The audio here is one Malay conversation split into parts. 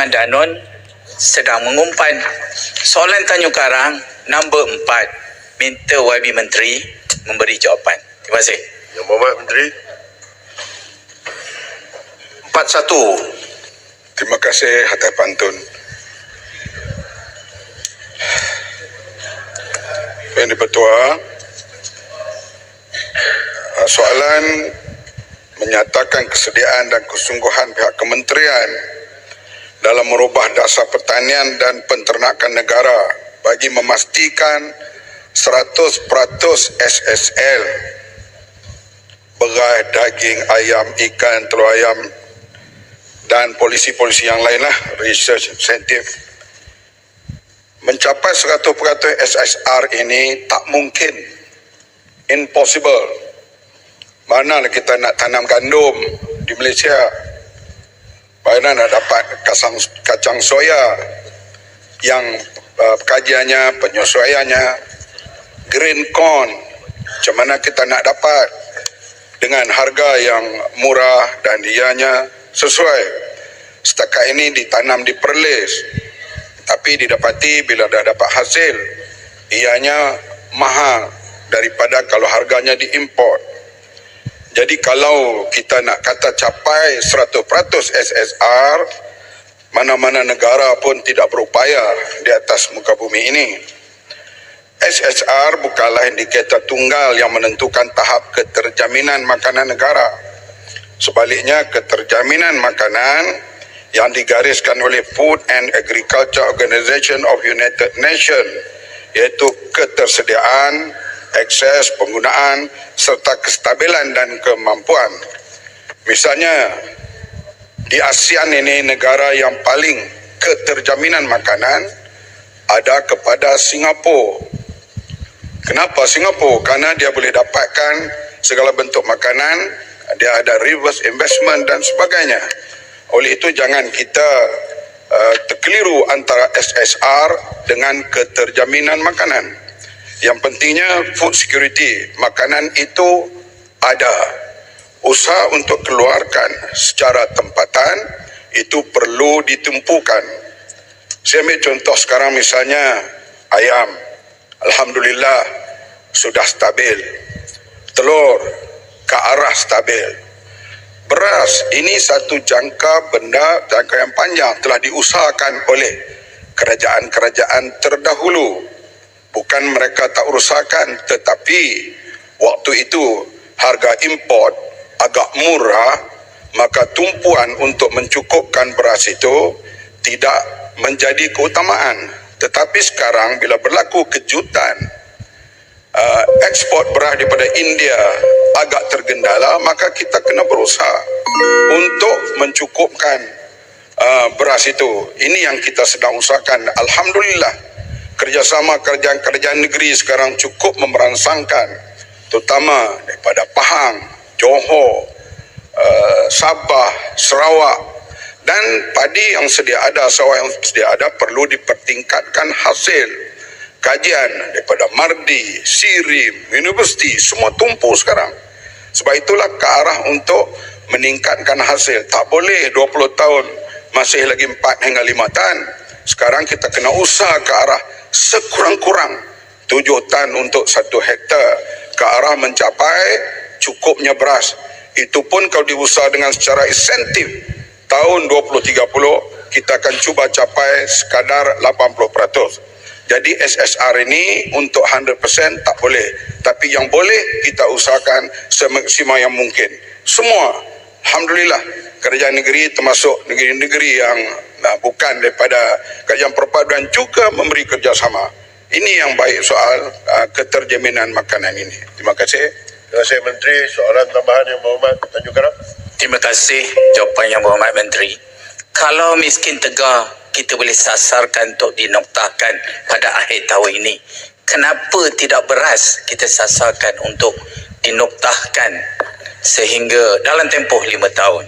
Kementerian Danon sedang mengumpan soalan Tanjung Karang nombor 4. Minta YB Menteri memberi jawapan. Terima kasih. Yang Berhormat Menteri. 41. Terima kasih atas pantun. Yang di-Pertua, soalan menyatakan kesediaan dan kesungguhan pihak kementerian dalam merubah dasar pertanian dan penternakan negara bagi memastikan 100% SSL beras, daging, ayam, ikan, telur ayam dan polisi-polisi yang lainlah, research insentif. Mencapai 100% SSR ini tak mungkin, impossible. Mana kita nak tanam gandum di Malaysia? Mana nak dapat kacang soya yang kajiannya, penyesuaiannya, green corn, macam mana kita nak dapat dengan harga yang murah dan ianya sesuai. Setakat ini ditanam di Perlis, tapi didapati bila dah dapat hasil, ianya mahal daripada kalau harganya diimport. Jadi kalau kita nak kata capai 100% SSR, mana-mana negara pun tidak berupaya di atas muka bumi ini. SSR bukanlah indikator tunggal yang menentukan tahap keterjaminan makanan negara. Sebaliknya, keterjaminan makanan yang digariskan oleh Food and Agriculture Organization of United Nations, iaitu ketersediaan, akses, penggunaan serta kestabilan dan kemampuan. Misalnya di ASEAN ini, negara yang paling keterjaminan makanan ada kepada Singapura. Kenapa Singapura? Karena dia boleh dapatkan segala bentuk makanan, dia ada reverse investment dan sebagainya. Oleh itu jangan kita terkeliru antara SSR dengan keterjaminan makanan. Yang pentingnya food security, makanan itu ada. Usaha untuk keluarkan secara tempatan itu perlu ditempukan. Saya ambil contoh sekarang misalnya ayam. Alhamdulillah sudah stabil. Telur ke arah stabil. Beras ini satu jangka yang panjang telah diusahakan oleh kerajaan-kerajaan terdahulu. Bukan mereka tak usahakan, tetapi waktu itu harga import agak murah, maka tumpuan untuk mencukupkan beras itu tidak menjadi keutamaan. Tetapi sekarang bila berlaku kejutan, ekspor beras daripada India agak tergendala, maka kita kena berusaha untuk mencukupkan beras itu. Ini yang kita sedang usahakan. Alhamdulillah, kerjasama kerajaan-kerajaan negeri sekarang cukup memerangsangkan, terutama daripada Pahang, Johor, Sabah, Sarawak, dan padi yang sedia ada, sawah yang sedia ada perlu dipertingkatkan hasil. Kajian daripada Mardi, Sirim, Universiti, semua tumpu sekarang. Sebab itulah ke arah untuk meningkatkan hasil. Tak boleh 20 tahun masih lagi 4 hingga 5 tan. Sekarang kita kena usaha ke arah sekurang-kurang 7 tan untuk 1 hektar, ke arah mencapai cukupnya beras. Itu pun kalau diusaha dengan secara insentif, tahun 2030 kita akan cuba capai sekadar 80%. Jadi SSR ini untuk 100% tak boleh, tapi yang boleh kita usahakan semaksimal yang mungkin. Semua, Alhamdulillah, kerajaan negeri termasuk negeri-negeri yang bukan daripada kerajaan perpaduan juga memberi kerjasama. Ini yang baik soal keterjaminan makanan ini. Terima kasih. Terima kasih Menteri. Soalan tambahan Yang Berhormat Tanjung Karang. Terima kasih jawapan Yang Berhormat Menteri. Kalau miskin tegar kita boleh sasarkan untuk dinoktahkan pada akhir tahun ini, kenapa tidak beras kita sasarkan untuk dinoktahkan sehingga dalam tempoh 5 tahun?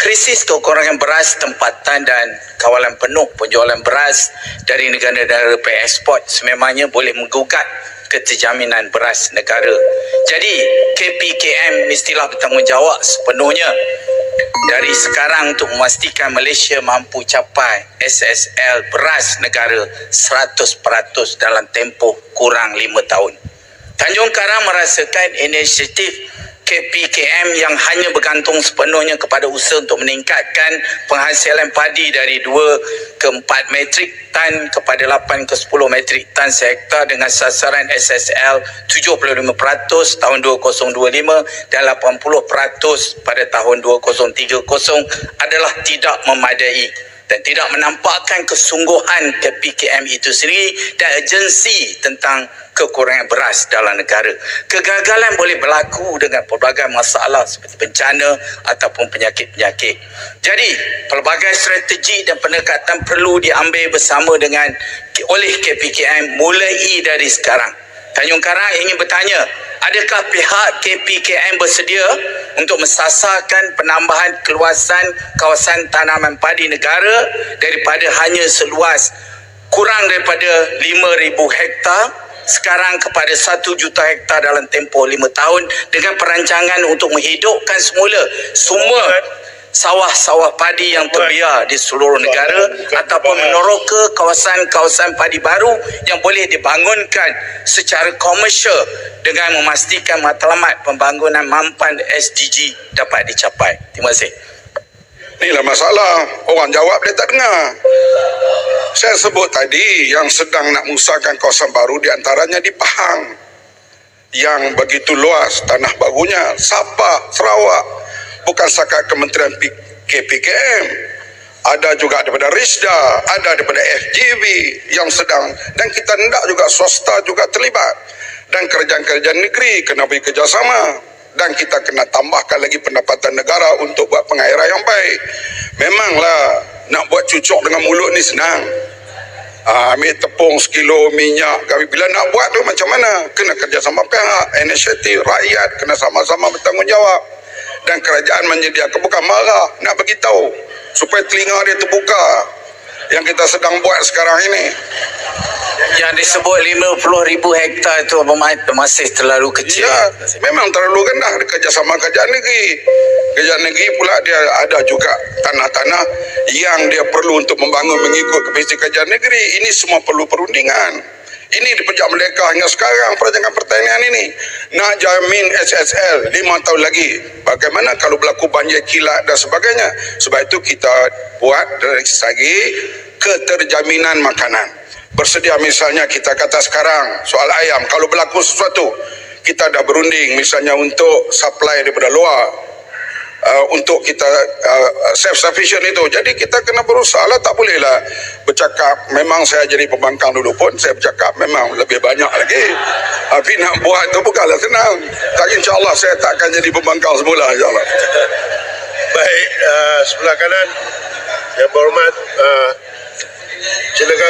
Krisis kekurangan beras, tempatan dan kawalan penuh penjualan beras dari negara-negara pengeksport sememangnya boleh menggugat keterjaminan beras negara. Jadi KPKM mestilah bertanggungjawab sepenuhnya dari sekarang untuk memastikan Malaysia mampu capai SSL beras negara 100% dalam tempoh kurang 5 tahun. Tanjung Karang merasakan inisiatif KPKM yang hanya bergantung sepenuhnya kepada usaha untuk meningkatkan penghasilan padi dari 2 ke 4 metrik tan kepada 8 ke 10 metrik tan sehektar dengan sasaran SSL 75% tahun 2025 dan 80% pada tahun 2030 adalah tidak memadai dan tidak menampakkan kesungguhan KPKM itu sendiri dan urgensi tentang kekurangan beras dalam negara. Kegagalan boleh berlaku dengan pelbagai masalah seperti bencana ataupun penyakit-penyakit. Jadi, pelbagai strategi dan pendekatan perlu diambil bersama dengan oleh KPKM mulai dari sekarang. Tanjung Karang ingin bertanya, adakah pihak KPKM bersedia untuk mensasarkan penambahan keluasan kawasan tanaman padi negara daripada hanya seluas kurang daripada 5,000 hektar sekarang kepada 1 juta hektar dalam tempoh 5 tahun dengan perancangan untuk menghidupkan semula semua sawah-sawah padi yang terbiar di seluruh negara ataupun meneroka kawasan-kawasan padi baru yang boleh dibangunkan secara komersial dengan memastikan matlamat pembangunan mampan SDG dapat dicapai. Terima kasih. Inilah masalah. Orang jawab dia tak dengar. Saya sebut tadi yang sedang nak musahkan kawasan baru di antaranya di Pahang yang begitu luas tanah barunya, Sabah, Sarawak. Bukan sahaja Kementerian KPKM, ada juga daripada RISDA, ada daripada FGV yang sedang, dan kita hendak juga swasta juga terlibat, dan kerajaan-kerajaan negeri kena beri kerjasama, dan kita kena tambahkan lagi pendapatan negara untuk buat pengairan yang baik. Memanglah nak buat cucuk dengan mulut ni senang. Ambil tepung sekilo minyak, bila nak buat tu macam mana? Kena kerjasama pihak, inisiatif rakyat, kena sama-sama bertanggungjawab. Dan kerajaan menyediakan, bukan marah, nak bagi tahu supaya telinga dia terbuka yang kita sedang buat sekarang ini. Yang disebut 50,000 hektar itu masih terlalu kecil. Ya, memang terlalu rendah kerjasama kerajaan negeri. Kerajaan negeri pula dia ada juga tanah-tanah yang dia perlu untuk membangun mengikut kapasiti kerajaan negeri. Ini semua perlu perundingan. Ini di Pejak Merdeka hingga sekarang perancangan pertanian ini nak jamin SSL 5 tahun lagi. Bagaimana kalau berlaku banjir kilat dan sebagainya? Sebab itu kita buat dari segi keterjaminan makanan. Bersedia misalnya kita kata sekarang soal ayam, kalau berlaku sesuatu kita dah berunding misalnya untuk supply daripada luar. Untuk kita self-sufficient itu. Jadi kita kena berusaha lah, tak bolehlah bercakap. Memang saya jadi pembangkang dulu pun saya bercakap memang lebih banyak lagi. Tapi nak buat itu bukanlah senang. Tak, insyaAllah saya tak akan jadi pembangkang semula, insyaAllah. Baik, sebelah kanan yang berhormat, silakan.